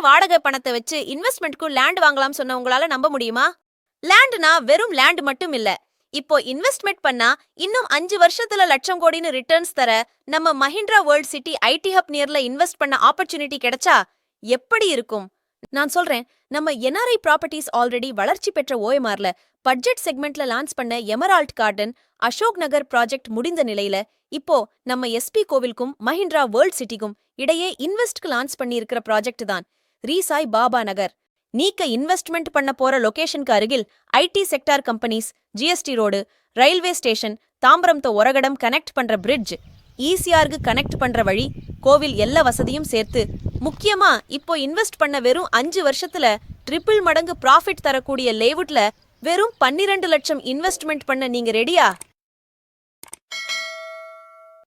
வாடகை பணத்தை வச்சு இன்வெஸ்ட்மெண்ட்க்கு லேண்ட் வாங்கலாம் சொன்ன உங்களால நம்ப முடியுமா? லேண்ட்னா வெறும் லேண்ட் மட்டும் இல்ல. இப்போ இன்வெஸ்ட்மெண்ட் பண்ணா இன்னும் 5 வருஷத்துல லட்சம் கோடின்னு ரிட்டர்ன்ஸ் தர நம்ம Mahindra World City IT hub நியர்ல இன்வெஸ்ட் பண்ண ஆப்பர்ச்சுனிட்டி கிடைச்சா எப்படி இருக்கும்? நான் சொல்றேன், நம்ம என்ஆர்ஐ ப்ராப்பர்ட்டிஸ் ஆல்ரெடி வளர்ச்சி பெற்ற ஓஎம்ஆர்ல பட்ஜெட் செக்மெண்ட்ல லான்ச் பண்ண emerald garden, Ashok Nagar project முடிந்த நிலையில இப்போ நம்ம எஸ்பி கோவிலுக்கும் மஹிந்திரா வேர்ல்ட் சிட்டிக்கும் இடையே இன்வெஸ்ட்க்கு லான்ச் பண்ணியிருக்கிற ப்ராஜெக்ட் தான் ரீசாய் பாபா நகர். நீக்க இன்வெஸ்ட்மெண்ட் பண்ண போற லொகேஷனுக்கு அருகில் IT sector companies, GST road, railway station, Tambaram to Oragadam connect பண்ற பிரிட்ஜ், ஈசிஆருக்கு கனெக்ட் பண்ற வழி, கோவில் எல்லா வசதியும் சேர்த்து முக்கியமா இப்போ இன்வெஸ்ட் பண்ண வெறும் 5 வருஷத்துல ட்ரிபிள் மடங்கு ப்ராஃபிட் தரக்கூடிய லேவுட்ல வெறும் 12 லட்சம் இன்வெஸ்ட்மெண்ட் பண்ண நீங்க ரெடியா?